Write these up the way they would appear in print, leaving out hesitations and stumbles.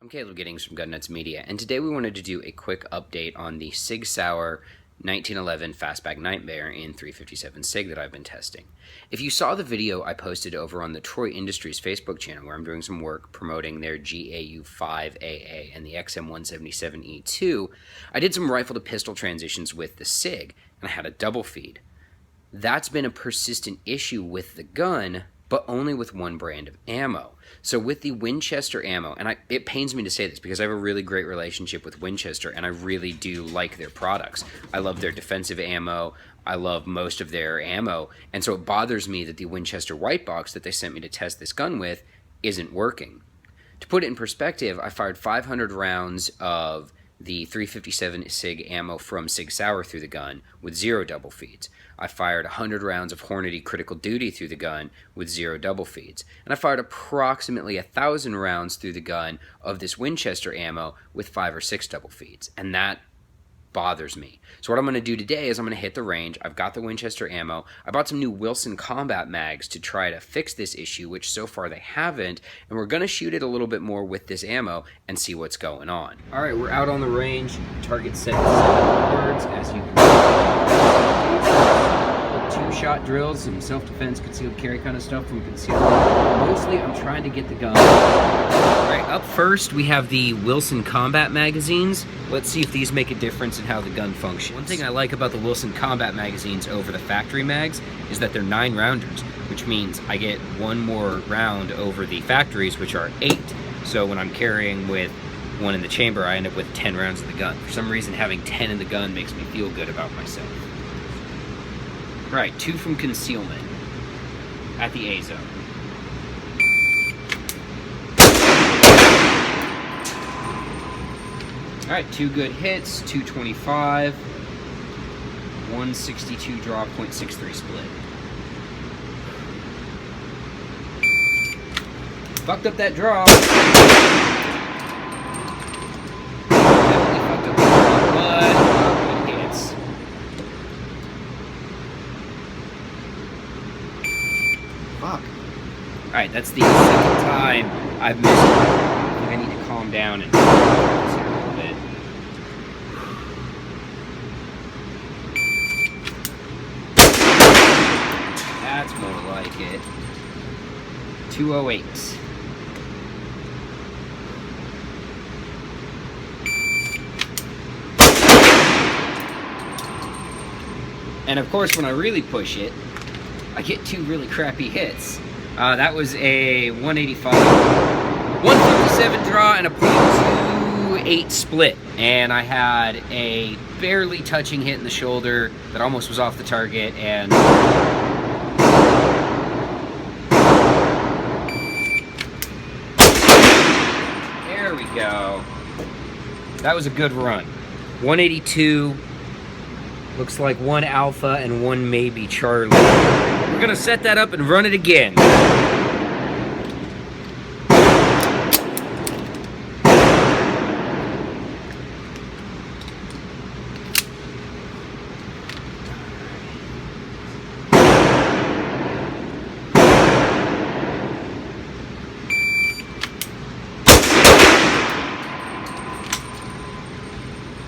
I'm Caleb Giddings from Gun Nuts Media, and today we wanted to do a quick update on the Sig Sauer 1911 Fastback Nightmare in 357 SIG that I've been testing. If you saw the video I posted over on the Troy Industries Facebook channel where I'm doing some work promoting their GAU-5AA and the XM177E2, I did some rifle to pistol transitions with the SIG, and I had a double feed. That's been a persistent issue with the gun, but only with one brand of ammo. So with the Winchester ammo, and it pains me to say this because I have a really great relationship with Winchester and I really do like their products. I love their defensive ammo, I love most of their ammo, and so it bothers me that the Winchester white box that they sent me to test this gun with isn't working. To put it in perspective, I fired 500 rounds of the 357 SIG ammo from Sig Sauer through the gun with 0 double feeds. I fired 100 rounds of Hornady Critical Duty through the gun with 0 double feeds. And I fired approximately 1,000 rounds through the gun of this Winchester ammo with 5 or 6 double feeds. And that bothers me. So what I'm going to do today is I'm going to hit the range. I've got the Winchester ammo. I bought some new Wilson combat mags to try to fix this issue, which so far they haven't, and we're going to shoot it a little bit more with this ammo and see what's going on. Alright, we're out on the range. Target set to 7 yards, as you can see. 2-shot drills, some self-defense, concealed carry kind of stuff from concealed. Mostly I'm trying to get the gun. Alright, up first we have the Wilson combat magazines. Let's see if these make a difference in how the gun functions. One thing I like about the Wilson combat magazines over the factory mags is that they're 9 rounders, which means I get 1 more round over the factories, which are 8. So when I'm carrying with 1 in the chamber, I end up with 10 rounds of the gun. For some reason, having 10 in the gun makes me feel good about myself. Right, 2 from concealment at the A zone. Alright, 2 good hits, 225, 162 draw, .63 split. Fucked up that draw. Definitely fucked up the draw, but good hits. Fuck. Alright, that's the second time I've missed it. I think I need to calm down and focus here a little bit. That's more like it. 208. And of course, when I really push it, I get 2 really crappy hits. That was a 185, 157 draw, and a .28 split. And I had a barely touching hit in the shoulder that almost was off the target, and there we go. That was a good run. 182. Looks like 1 Alpha and 1 maybe Charlie. We're gonna set that up and run it again.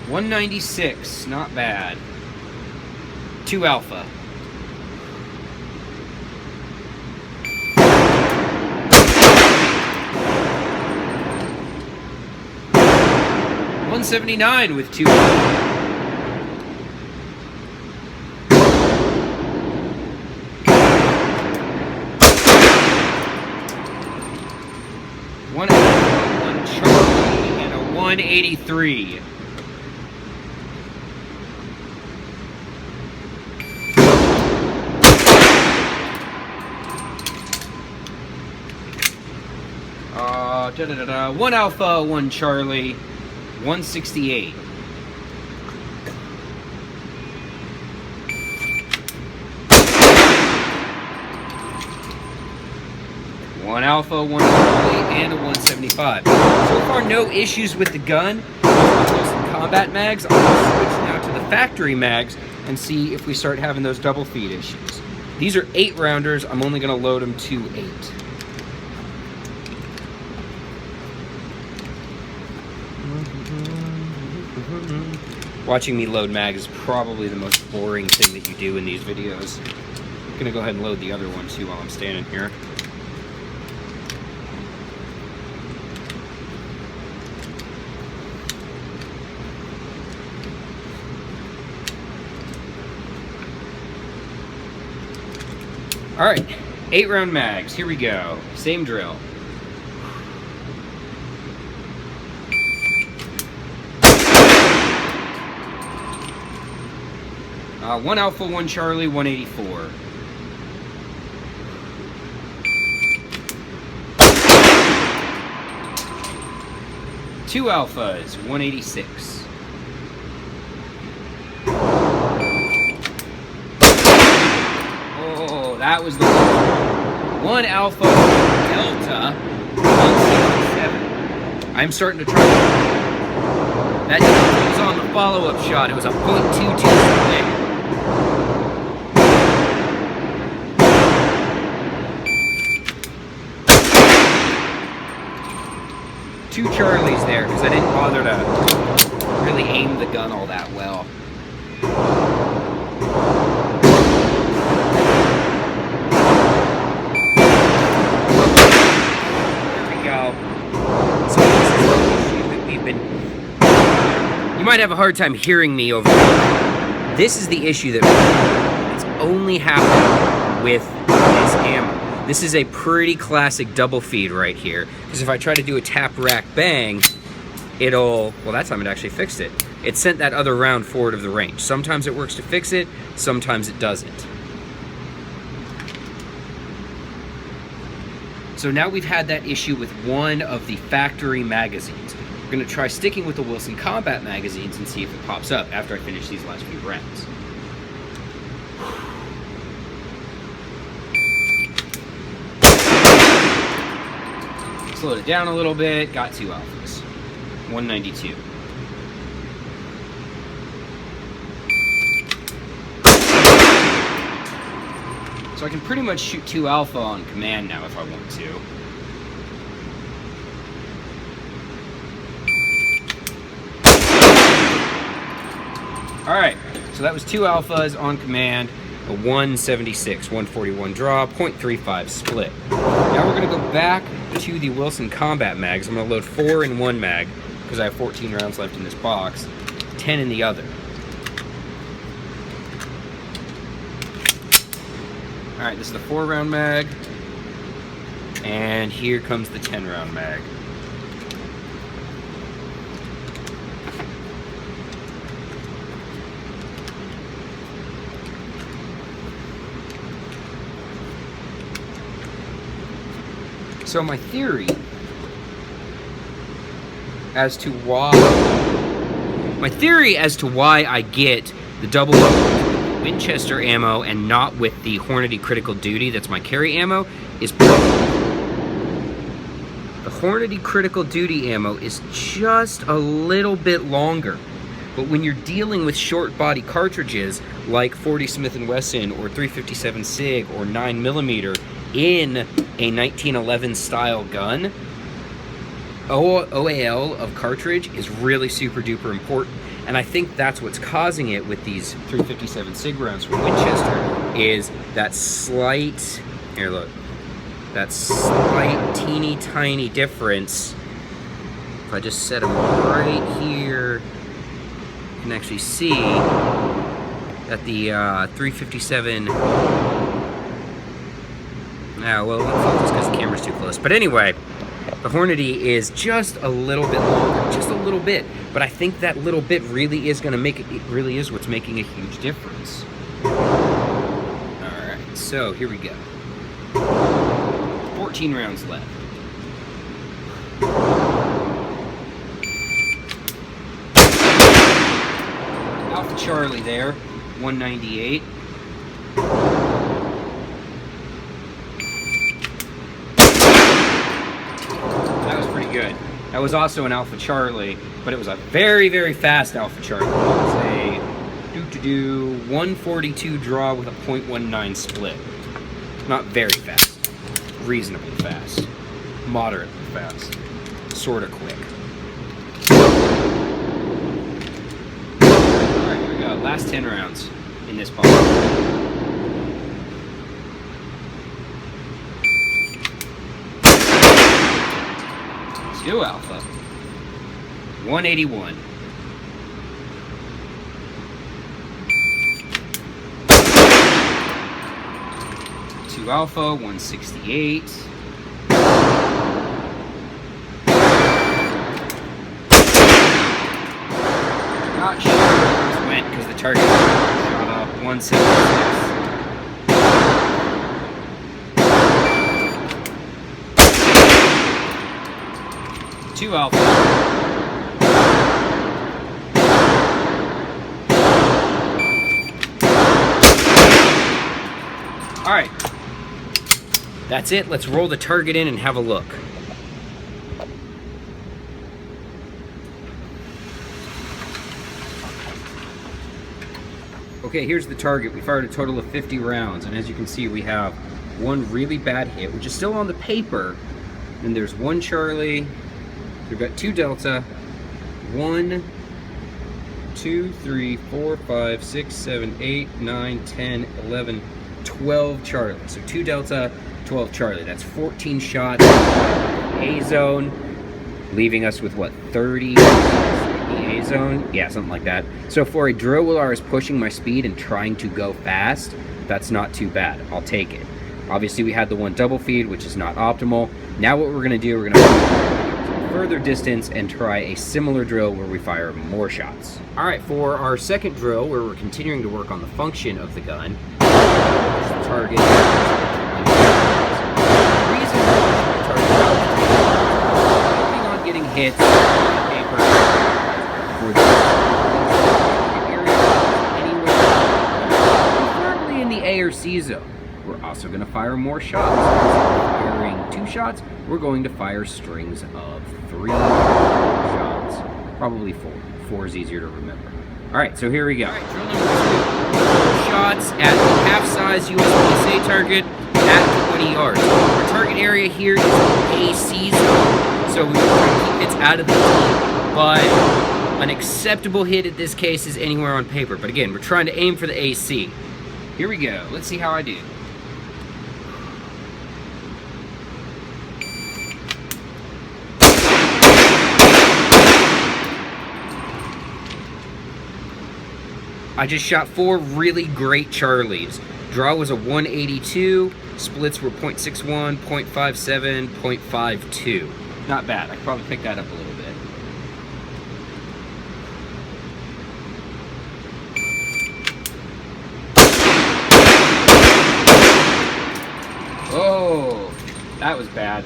.196, not bad. 2 Alpha. .179 with 2 Alpha. One Alpha, 1 Charlie, and a 183. Da-da-da-da. 1 Alpha, 1 Charlie, 168. One Alpha, 1 Charlie, and a 175. So far, no issues with the gun. Wilson combat mags. I'm going to switch now to the factory mags and see if we start having those double feed issues. These are 8 rounders. I'm only going to load them to 8. Watching me load mag is probably the most boring thing that you do in these videos. I'm gonna go ahead and load the other one too while I'm standing here. All right, 8-round mags, here we go. Same drill. One Alpha, one Charlie, 184. Two Alphas, 186. Oh, that was the one. One Alpha Delta, 167. I'm starting to try. That was on the follow-up shot. It was a .22 split. Two Charlies there because I didn't bother to really aim the gun all that well. There we go. So this is the issue that we've been... You might have a hard time hearing me over here. This is the issue that it's only happening with this ammo. This is a pretty classic double feed right here, because if I try to do a tap rack bang, it'll, well, that time it actually fixed it. It sent that other round forward of the range. Sometimes it works to fix it, sometimes it doesn't. So now we've had that issue with one of the factory magazines. We're gonna try sticking with the Wilson Combat magazines and see if it pops up after I finish these last few rounds. Slowed it down a little bit, got two Alphas. 192. So I can pretty much shoot two Alpha on command now if I want to. Alright, so that was two Alphas on command. A 176, 141 draw, .35 split. Now we're going to go back to the Wilson Combat mags. I'm going to load 4 in one mag because I have 14 rounds left in this box, 10 in the other. Alright, this is the 4-round mag, and here comes the 10-round mag. So my theory as to why I get the double Winchester ammo and not with the Hornady Critical Duty that's my carry ammo is the Hornady Critical Duty ammo is just a little bit longer. But when you're dealing with short body cartridges like 40 Smith & Wesson or 357 Sig or 9mm in a 1911 style gun, OAL of cartridge is really super duper important. And I think that's what's causing it with these 357 Sig rounds from Winchester is that slight, here look, that slight teeny tiny difference. If I just set them right here, you can actually see that the 357, well, it won't focus because the camera's too close. But anyway, the Hornady is just a little bit longer, just a little bit. But I think that little bit really is going to make it, it really is what's making a huge difference. Alright, so here we go. 14 rounds left. Alpha Charlie there, 198. Good. That was also an Alpha Charlie, but it was a very, very fast Alpha Charlie. It was a 142 draw with a .19 split. Not very fast. Reasonably fast. Moderately fast. Sorta quick. last 10 rounds in this pump. Still alpha. 181. Two alpha, 168. Not sure where this went because the target shot up. 176. Two alpha. All right. That's it. Let's roll the target in and have a look. Okay, here's the target. We fired a total of 50 rounds, and as you can see, we have one really bad hit, which is still on the paper. And there's one Charlie. We've got two Delta. 1, 2, 3, 4, 5, 6, 7, 8, 9, 10, 11, 12 Charlie. So 2 Delta, 12 Charlie. That's 14 shots A zone, leaving us with what, 30 A zone? Yeah, something like that. So for a drill where I was pushing my speed and trying to go fast, that's not too bad. I'll take it. Obviously we had the one double feed, which is not optimal. Now what we're gonna do, we're gonna further distance and try a similar drill where we fire more shots. All right, for our second drill, where we're continuing to work on the function of the gun, the target. The reason the target on getting hits on paper for the area anywhere, preferably in the A or C zone. We're also going to fire more shots. Firing 2 shots, we're going to fire strings of 3 shots. Probably 4. 4 is easier to remember. Alright, so here we go. Alright, drill number 2. Shots at the half-size USPSA target at 20 yards. Our target area here is AC zone, so we want to keep hits out of the team, but an acceptable hit at this case is anywhere on paper. But again, we're trying to aim for the AC. Here we go. Let's see how I do. I just shot 4 really great Charlies. Draw was a 182, splits were 0.61, 0.57, 0.52. Not bad. I could probably pick that up a little bit. Oh, that was bad.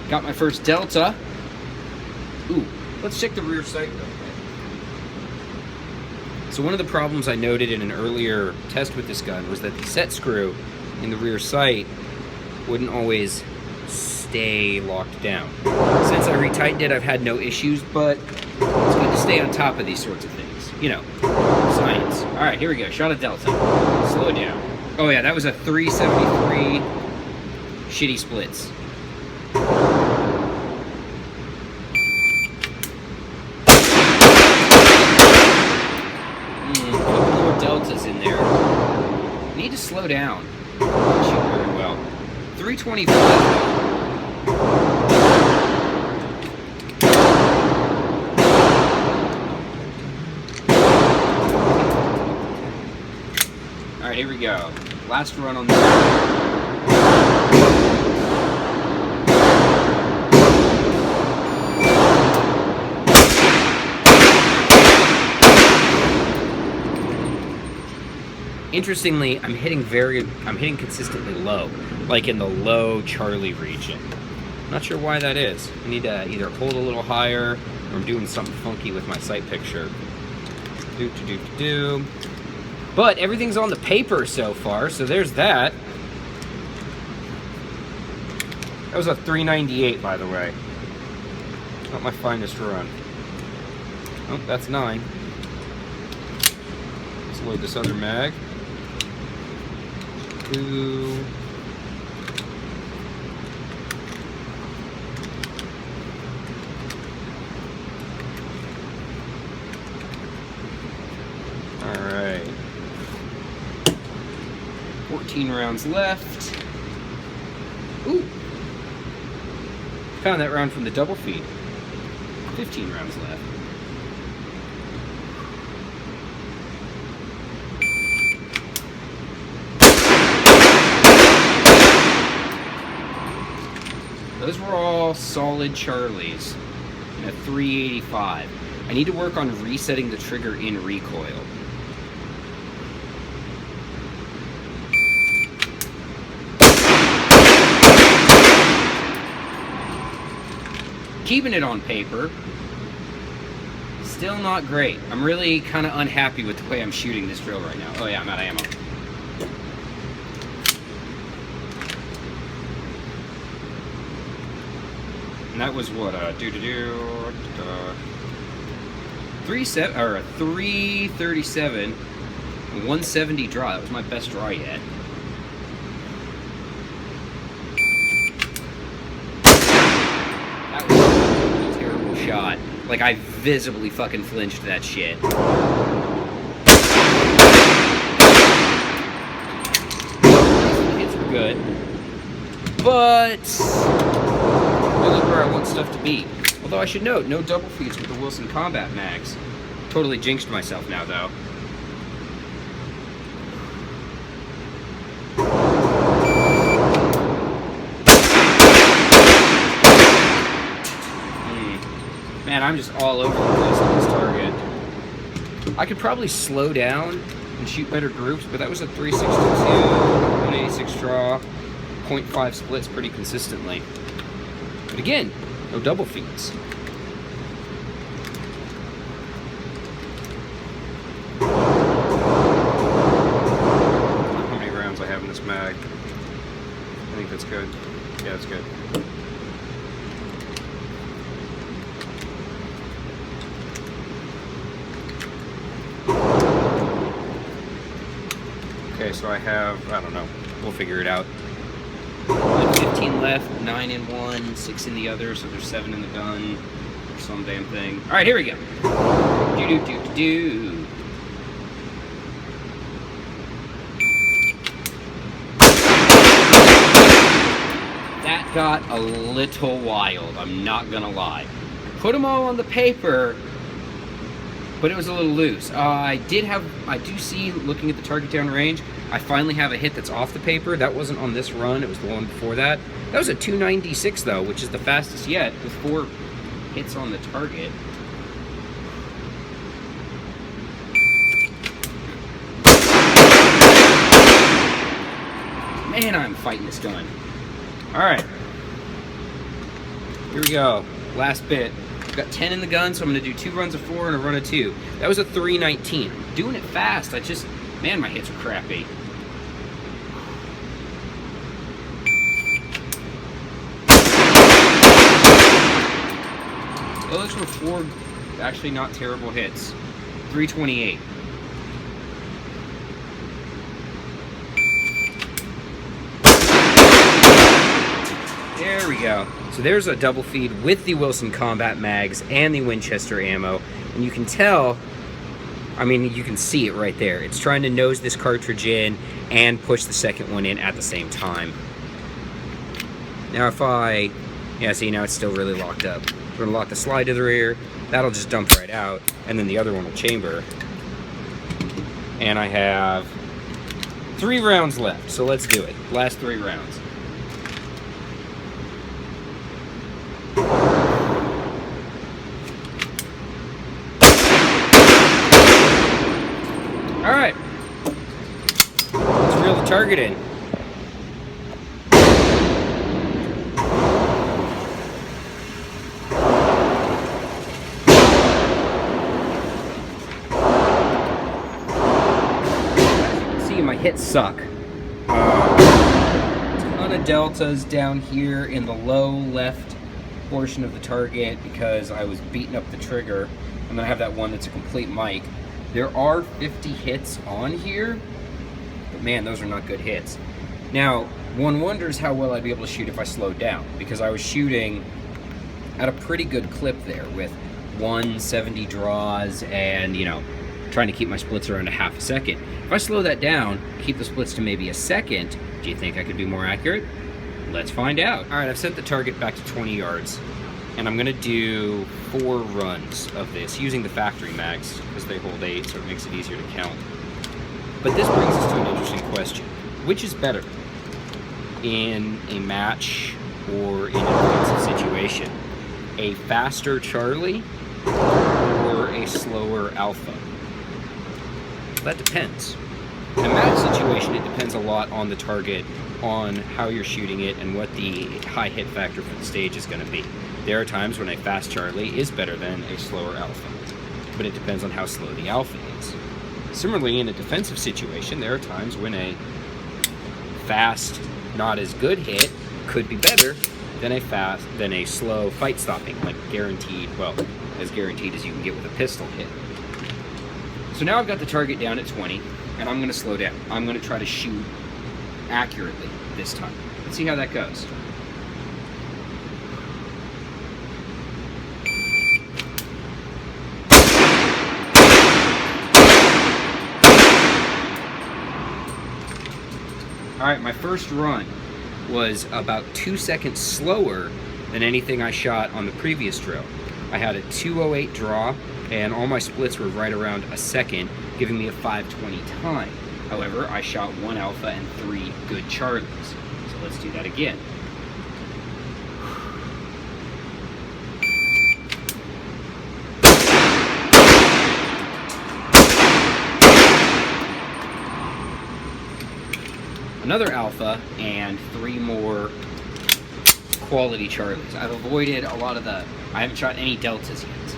Got my first Delta. Ooh, let's check the rear sight real quick. So one of the problems I noted in an earlier test with this gun was that the set screw in the rear sight wouldn't always stay locked down. Since I retightened it, I've had no issues, but it's good to stay on top of these sorts of things. You know, science. All right, here we go. Shot a Delta. Slow down. Oh yeah, that was a 373 shitty splits. Deltas in there. Need to slow down. Not shoot very well. 325. All right, here we go. Last run on this. Interestingly, I'm hitting consistently low, like in the low Charlie region. Not sure why that is. I need to either hold a little higher, or I'm doing something funky with my sight picture. But everything's on the paper so far, so there's that. That was a 398, by the way. Not my finest run. Oh, that's 9. Let's load this other mag. Ooh. 15 rounds left. Ooh. Found that round from the double feed. 15 rounds left. Those were all solid Charlies in a 385. I need to work on resetting the trigger in recoil. Keeping it on paper. Still not great. I'm really kind of unhappy with the way I'm shooting this drill right now. Oh yeah, I'm out of ammo. And that was what, 337, 170 draw. That was my best draw yet. That was a terrible shot. Like, I visibly fucking flinched that shit. The hits were good, but really where I want stuff to be. Although I should note, no double feeds with the Wilson Combat Mags. Totally jinxed myself now, though. Man, I'm just all over the place on this target. I could probably slow down and shoot better groups, but that was a 362, 186 draw, 0.5 splits pretty consistently. But again, no double feeds. How many rounds I have in this mag? I think that's good. Yeah, that's good. Okay, so I have, I don't know, we'll figure it out. 15 left, 9 in one, 6 in the other, so there's 7 in the gun, or some damn thing. Alright, here we go. Do-do-do-do-do. That got a little wild, I'm not gonna lie. Put them all on the paper, but it was a little loose. I do see, looking at the target down range, I finally have a hit that's off the paper. That wasn't on this run, it was the one before that. That was a 296 though, which is the fastest yet, with 4 hits on the target. Man, I'm fighting this gun. Alright. Here we go. Last bit. I've got 10 in the gun, so I'm going to do 2 runs of 4 and a run of 2. That was a 319. I'm doing it fast. Man, my hits are crappy. Those were 4 actually not terrible hits. 328. There we go. So there's a double feed with the Wilson Combat Mags and the Winchester ammo. And you can tell, I mean, you can see it right there. It's trying to nose this cartridge in and push the second one in at the same time. Now if yeah, see, now it's still really locked up. We're gonna lock the slide to the rear. That'll just dump right out, and then the other one will chamber. And I have 3 rounds left, so let's do it. Last 3 rounds. Alright. Let's reel the target in. See, my hits suck. Ton of deltas down here in the low left portion of the target because I was beating up the trigger. I'm gonna have that one that's a complete mic. There are 50 hits on here, but man, those are not good hits. Now, one wonders how well I'd be able to shoot if I slowed down, because I was shooting at a pretty good clip there with 170 draws and, you know, trying to keep my splits around a half a second. If I slow that down, keep the splits to maybe a second, do you think I could be more accurate? Let's find out. All right, I've set the target back to 20 yards, and I'm gonna do 4 runs of this using the factory mags because they hold 8, so it makes it easier to count. But this brings us to an interesting question. Which is better in a match or in an offensive situation? A faster Charlie or a slower Alpha? That depends. In a match situation, it depends a lot on the target, on how you're shooting it, and what the high hit factor for the stage is going to be. There are times when a fast Charlie is better than a slower Alpha, but it depends on how slow the Alpha is. Similarly, in a defensive situation, there are times when a fast, not as good hit could be better than a slow fight stopping, like guaranteed, well, as guaranteed as you can get with a pistol hit. So now I've got the target down at 20, and I'm going to slow down. I'm going to try to shoot accurately this time. Let's see how that goes. All right, my first run was about 2 seconds slower than anything I shot on the previous drill. I had a 2:08 draw, and all my splits were right around a second, giving me a 5:20 time. However, I shot 1 Alpha and 3 good Charlies. So let's do that again. Another Alpha and 3 more quality Charlies. I've avoided a lot of I haven't shot any Deltas yet.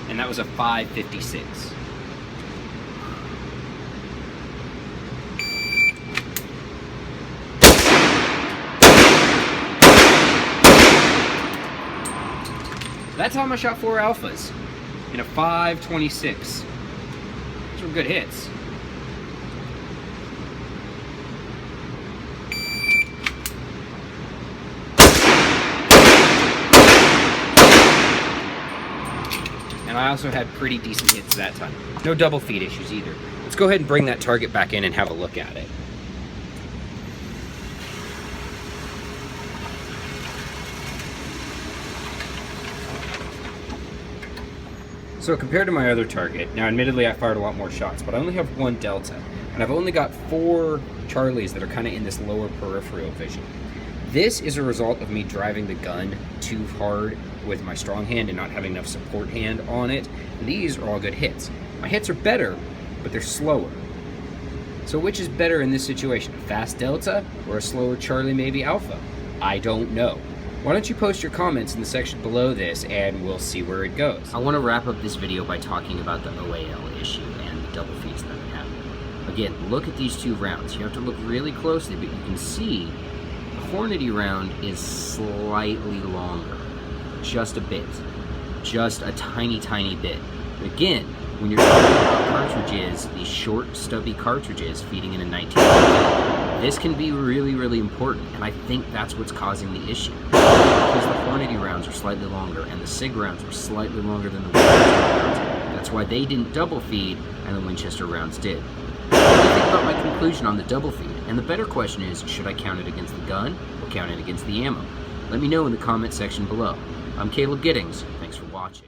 And that was a 5.56. That time I shot 4 Alphas in a 5.26. Those were good hits. And I also had pretty decent hits that time. No double feed issues either. Let's go ahead and bring that target back in and have a look at it. So compared to my other target, now admittedly I fired a lot more shots, but I only have 1 Delta, and I've only got 4 Charlies that are kind of in this lower peripheral vision. This is a result of me driving the gun too hard with my strong hand and not having enough support hand on it. And these are all good hits. My hits are better, but they're slower. So which is better in this situation, a fast Delta or a slower Charlie, maybe Alpha? I don't know. Why don't you post your comments in the section below this and we'll see where it goes. I want to wrap up this video by talking about the OAL issue and the double feeds that we have. Again, look at these 2 rounds. You have to look really closely, but you can see the Hornady round is slightly longer. Just a bit. Just a tiny, tiny bit. But again, when you're talking about cartridges, these short, stubby cartridges feeding in a 1911, this can be really, really important, and I think that's what's causing the issue. Because the Hornady rounds are slightly longer, and the Sig rounds were slightly longer than the Winchester rounds. That's why they didn't double feed, and the Winchester rounds did. What do you think about my conclusion on the double feed? And the better question is, should I count it against the gun, or count it against the ammo? Let me know in the comment section below. I'm Caleb Giddings. Thanks for watching.